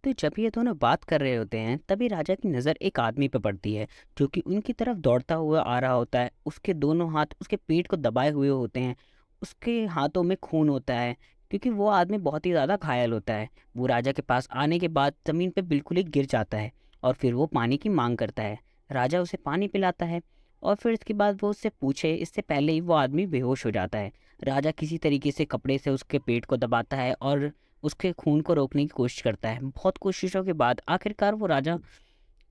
तो जब ये दोनों बात कर रहे होते हैं तभी राजा की नज़र एक आदमी पे पड़ती है जो कि उनकी तरफ दौड़ता हुआ आ रहा होता है। उसके दोनों हाथ उसके पेट को दबाए हुए होते हैं। उसके हाथों में खून होता है क्योंकि वो आदमी बहुत ही ज़्यादा घायल होता है। वो राजा के पास आने के बाद ज़मीन पे बिल्कुल ही गिर जाता है और फिर वो पानी की मांग करता है। राजा उसे पानी पिलाता है और फिर इसके बाद वो उससे पूछे इससे पहले ही वो आदमी बेहोश हो जाता है। राजा किसी तरीके से कपड़े से उसके पेट को दबाता है और उसके खून को रोकने की कोशिश करता है। बहुत कोशिशों के बाद आखिरकार वो राजा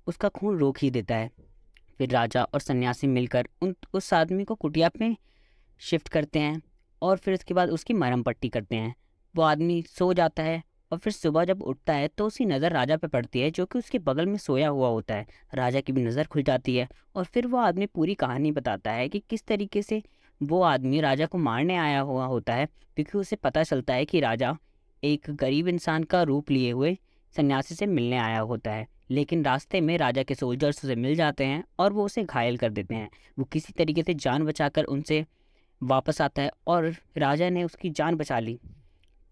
उसका खून रोक ही देता है। फिर राजा और सन्यासी मिलकर उन उस आदमी को कुटिया पे शिफ्ट करते हैं और फिर उसके बाद उसकी मरहम पट्टी करते हैं। वो आदमी सो जाता है और फिर सुबह जब उठता है तो उसकी नज़र राजा पे पड़ती है जो कि उसके बगल में सोया हुआ होता है। राजा की भी नज़र खुल जाती है और फिर वो आदमी पूरी कहानी बताता है कि किस तरीके से वो आदमी राजा को मारने आया हुआ होता है, क्योंकि उसे पता चलता है कि राजा एक गरीब इंसान का रूप लिए हुए सन्यासी से मिलने आया होता है। लेकिन रास्ते में राजा के सोल्जर्स उसे मिल जाते हैं और वो उसे घायल कर देते हैं। वो किसी तरीके से जान बचाकर उनसे वापस आता है और राजा ने उसकी जान बचा ली।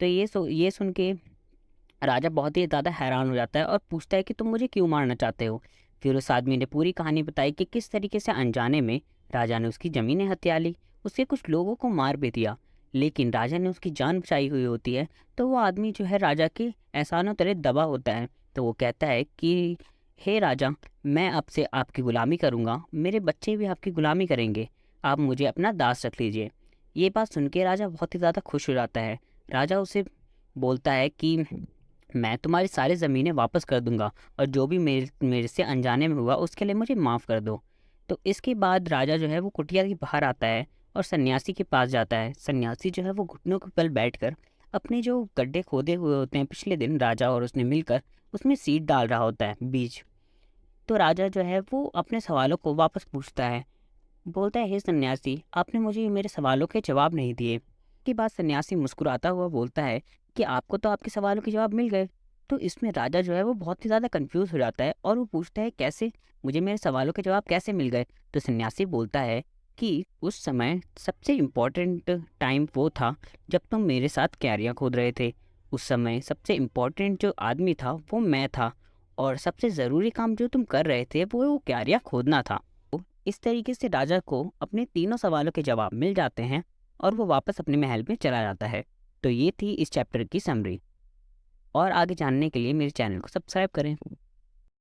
तो ये सुन के राजा बहुत ही ज़्यादा हैरान हो जाता है और पूछता है कि तुम मुझे क्यों मारना चाहते हो। फिर उस आदमी ने पूरी कहानी बताई कि किस तरीके से अनजाने में राजा ने उसकी ज़मीनें हथिया ली, उसके कुछ लोगों को मार भी दिया, लेकिन राजा ने उसकी जान बचाई हुई होती है। तो वो आदमी जो है राजा के एहसानों तले दबा होता है। तो वो कहता है कि हे राजा, मैं आपसे आपकी ग़ुलामी करूँगा, मेरे बच्चे भी आपकी ग़ुलामी करेंगे, आप मुझे अपना दास रख लीजिए। ये बात सुन के राजा बहुत ही ज़्यादा खुश हो जाता है। राजा उसे बोलता है कि मैं तुम्हारी सारी ज़मीनें वापस कर दूंगा और जो भी मेरे मेरे से अनजाने में हुआ उसके लिए मुझे माफ़ कर दो। तो इसके बाद राजा जो है वो कुटिया के बाहर आता है और सन्यासी के पास जाता है। सन्यासी जो है वो घुटनों के बल बैठकर अपने जो गड्ढे खोदे हुए होते हैं पिछले दिन राजा और उसने मिलकर उसमें सीड डाल रहा होता है, बीज। तो राजा जो है वो अपने सवालों को वापस पूछता है, बोलता है हे सन्यासी, आपने मुझे मेरे सवालों के जवाब नहीं दिए। के बाद सन्यासी मुस्कुराता हुआ बोलता है कि आपको तो आपके सवालों के जवाब मिल गए। तो इसमें राजा जो है वो बहुत ही ज़्यादा कंफ्यूज हो जाता है और वो पूछता है कैसे, मुझे मेरे सवालों के जवाब कैसे मिल गए। तो सन्यासी बोलता है कि उस समय सबसे इम्पोर्टेंट टाइम वो था जब तुम मेरे साथ क्यारियाँ खोद रहे थे। उस समय सबसे इम्पोर्टेंट जो आदमी था वो मैं था और सबसे ज़रूरी काम जो तुम कर रहे थे वो क्यारियाँ खोदना था। इस तरीके से राजा को अपने तीनों सवालों के जवाब मिल जाते हैं और वो वापस अपने महल में चला जाता है। तो ये थी इस चैप्टर की समरी। और आगे जानने के लिए मेरे चैनल को सब्सक्राइब करें।